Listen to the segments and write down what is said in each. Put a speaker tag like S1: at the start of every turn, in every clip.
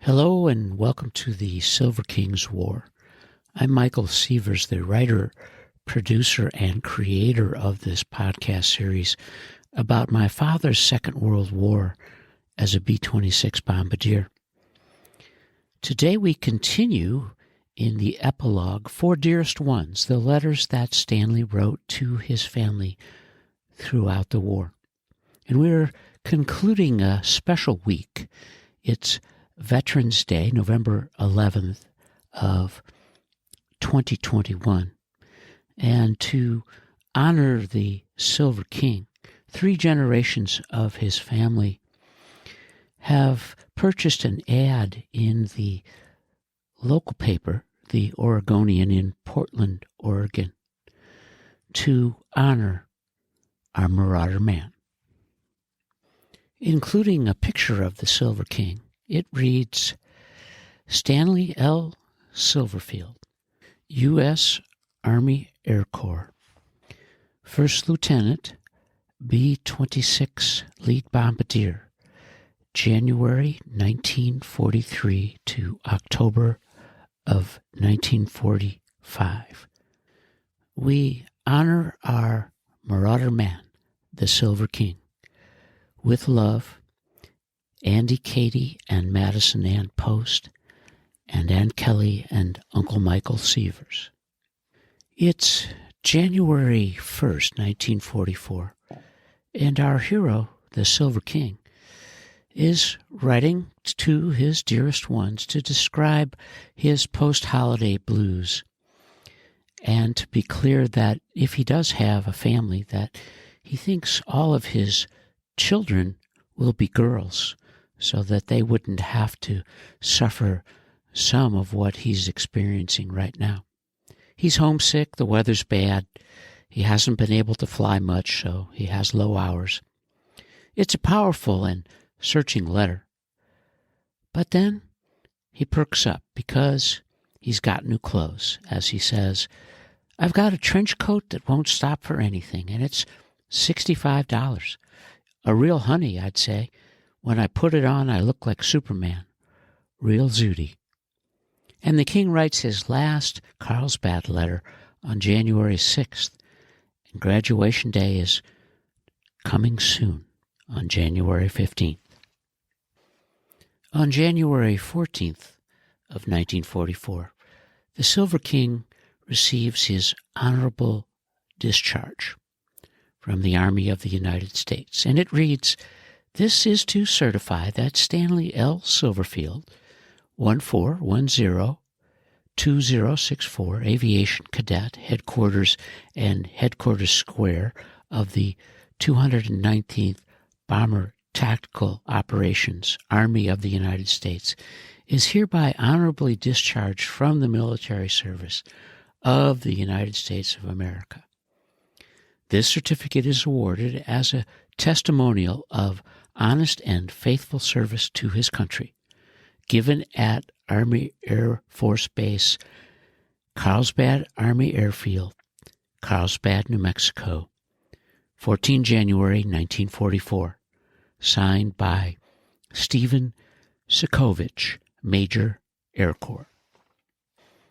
S1: Hello and welcome to the Silver King's War. I'm Michael Sievers, the writer, producer, and creator of this podcast series about my father's Second World War as a B-26 bombardier. Today we continue in the epilogue for Dearest Ones, the letters that Stanley wrote to his family throughout the war. And we're concluding a special week. It's Veterans Day, November 11th of 2021. And to honor the Silver King, 3 generations of his family have purchased an ad in the local paper, the Oregonian in Portland, Oregon, to honor our marauder man. Including a picture of the Silver King, it reads, Stanley L. Silverfield, U.S. Army Air Corps, First Lieutenant, B-26 Lead Bombardier, January 1943 to October of 1945. We honor our marauder man, the Silver King. With love, Andy, Katie, and Madison Ann Post, and Ann Kelly and Uncle Michael Sievers. It's January 1st, 1944, and our hero, the Silver King, is writing to his dearest ones to describe his post-holiday blues, and to be clear that if he does have a family, that he thinks all of his children will be girls, so that they wouldn't have to suffer some of what he's experiencing right now. He's homesick, the weather's bad, he hasn't been able to fly much, so he has low hours. It's a powerful and searching letter. But then he perks up because he's got new clothes. As he says, I've got a trench coat that won't stop for anything, and it's $65. A real honey, I'd say. When I put it on, I look like Superman. Real zooty. And the king writes his last Carlsbad letter on January 6th, and graduation day is coming soon on January 15th. On January 14th of 1944, the Silver King receives his honorable discharge from the Army of the United States, and it reads, This is to certify that Stanley L. Silverfield, 1410-2064 Aviation Cadet, Headquarters and Headquarters Square of the 219th Bomber Tactical Operations, Army of the United States, is hereby honorably discharged from the military service of the United States of America. This certificate is awarded as a testimonial of honest and faithful service to his country, given at Army Air Force Base, Carlsbad Army Airfield, Carlsbad, New Mexico, 14 January 1944, signed by Stephen Sikovich, Major, Air Corps.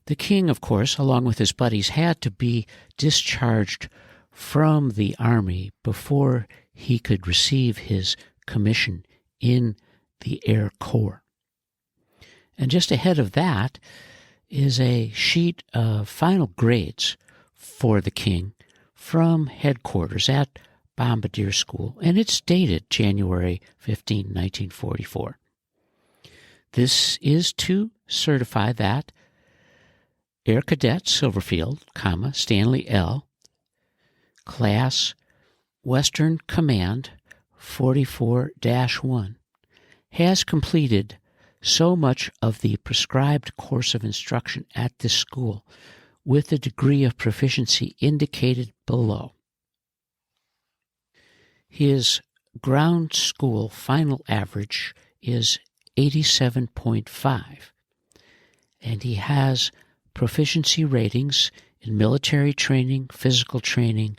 S1: The king, of course, along with his buddies, had to be discharged from the Army before he could receive his commission in the Air Corps. And just ahead of that is a sheet of final grades for the king from headquarters at Bombardier School, and it's dated January 15, 1944. This is to certify that Air Cadet Silverfield, Stanley L., Class Western Command 44-1, has completed so much of the prescribed course of instruction at this school with the degree of proficiency indicated below. His ground school final average is 87.5, and he has proficiency ratings in military training, physical training,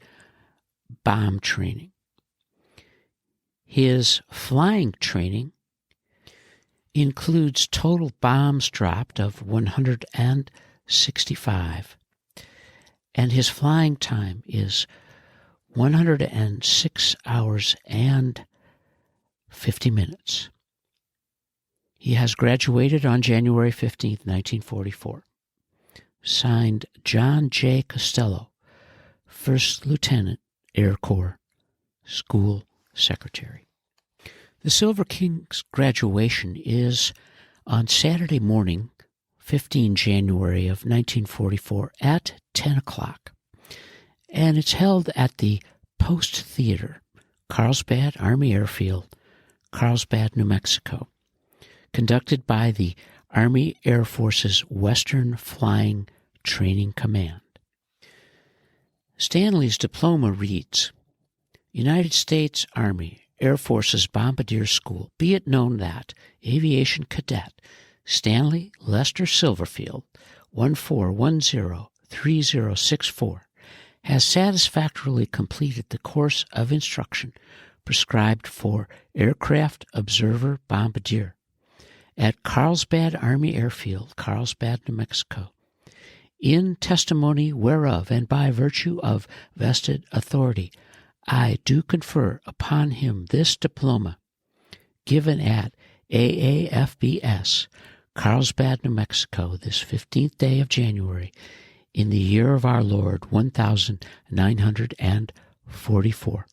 S1: bomb training. His flying training includes total bombs dropped of 165, and his flying time is 106 hours and 50 minutes. He has graduated on January 15, 1944. Signed, John J. Costello, First Lieutenant, Air Corps, School Secretary. The Silver King's graduation is on Saturday morning, 15 January of 1944 at 10 o'clock, and it's held at the Post Theater, Carlsbad Army Airfield, Carlsbad, New Mexico, conducted by the Army Air Force's Western Flying Training Command. Stanley's diploma reads, United States Army Air Force's Bombardier School, be it known that Aviation Cadet Stanley Lester Silverfield, 14103064, has satisfactorily completed the course of instruction prescribed for Aircraft Observer Bombardier at Carlsbad Army Airfield, Carlsbad, New Mexico, in testimony whereof and by virtue of vested authority, I do confer upon him this diploma, given at AAFBS, Carlsbad, New Mexico, this 15th day of January, in the year of our Lord, 1944.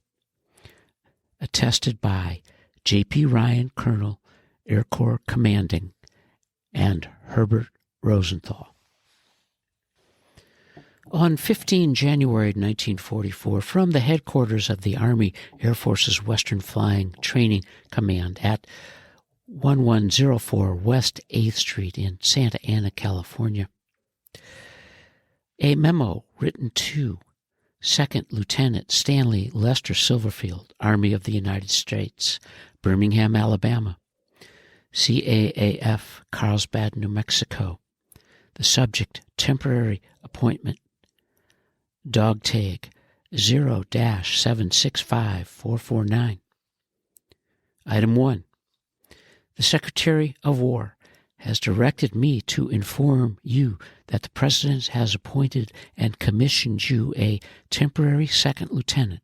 S1: Attested by J.P. Ryan, Colonel, Air Corps Commanding, and Herbert Rosenthal. On 15 January 1944, from the headquarters of the Army Air Force's Western Flying Training Command at 1104 West 8th Street in Santa Ana, California, a memo written to Second Lieutenant Stanley Lester Silverfield, Army of the United States, Birmingham, Alabama, CAAF, Carlsbad, New Mexico. The subject, temporary appointment, dog tag 0-765449. Item 1. The Secretary of War has directed me to inform you that the President has appointed and commissioned you a temporary second lieutenant,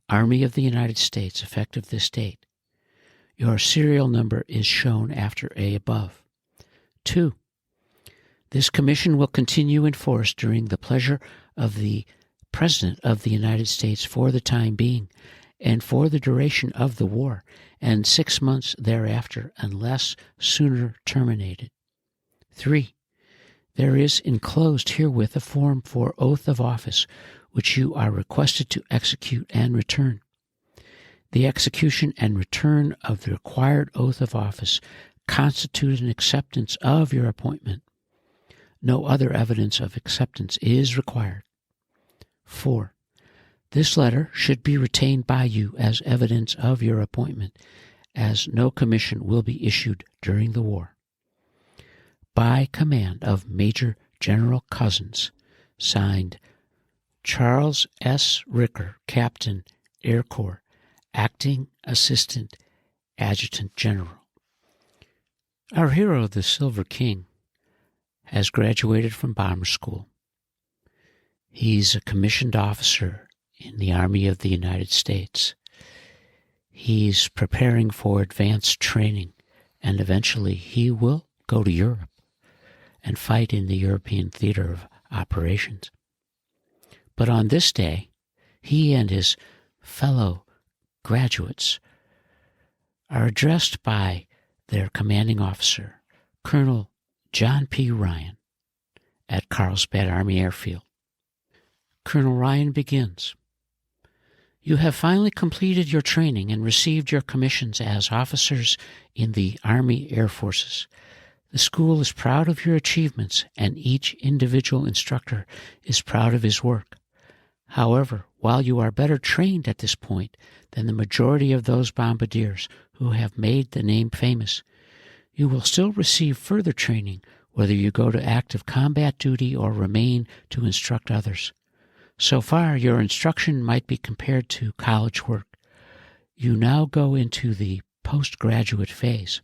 S1: Army of the United States, effective this date. Your serial number is shown after A above. 2. This commission will continue in force during the pleasure of the President of the United States for the time being and for the duration of the war, and 6 months thereafter, unless sooner terminated. 3. There is enclosed herewith a form for oath of office, which you are requested to execute and return. The execution and return of the required oath of office constitute an acceptance of your appointment. No other evidence of acceptance is required. 4. This letter should be retained by you as evidence of your appointment, as no commission will be issued during the war. By command of Major General Cousins, signed Charles S. Ricker, Captain, Air Corps, Acting Assistant Adjutant General. Our hero, the Silver King, has graduated from bomber school. He's a commissioned officer in the Army of the United States. He's preparing for advanced training, and eventually he will go to Europe and fight in the European theater of operations. But on this day, he and his fellow graduates are addressed by their commanding officer, Colonel John P. Ryan, at Carlsbad Army Airfield. Colonel Ryan begins, You have finally completed your training and received your commissions as officers in the Army Air Forces. The school is proud of your achievements, and each individual instructor is proud of his work. However, while you are better trained at this point than the majority of those bombardiers who have made the name famous, you will still receive further training whether you go to active combat duty or remain to instruct others. So far, your instruction might be compared to college work. You now go into the postgraduate phase,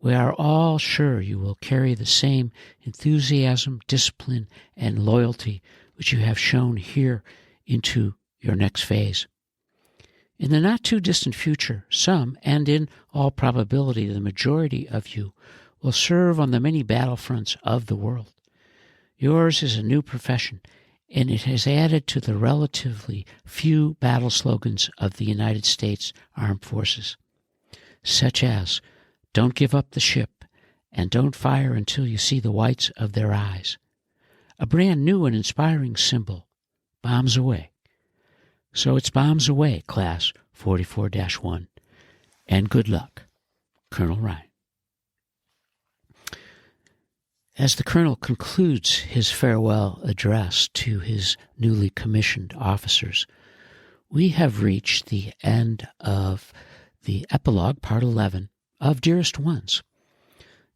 S1: We are all sure you will carry the same enthusiasm, discipline, and loyalty which you have shown here into your next phase. In the not-too-distant future, some, and in all probability the majority of you, will serve on the many battlefronts of the world. Yours is a new profession, and it has added to the relatively few battle slogans of the United States Armed Forces, such as, "Don't give up the ship," and "Don't fire until you see the whites of their eyes." A brand new and inspiring symbol, bombs away. So it's bombs away, Class 44-1, and good luck, Colonel Ryan. As the Colonel concludes his farewell address to his newly commissioned officers, we have reached the end of the Epilogue, Part 11, of Dearest Ones,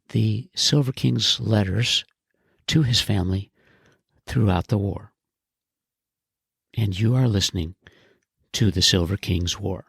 S1: the Silver King's letters to his family throughout the war. And you are listening to the Silver King's War.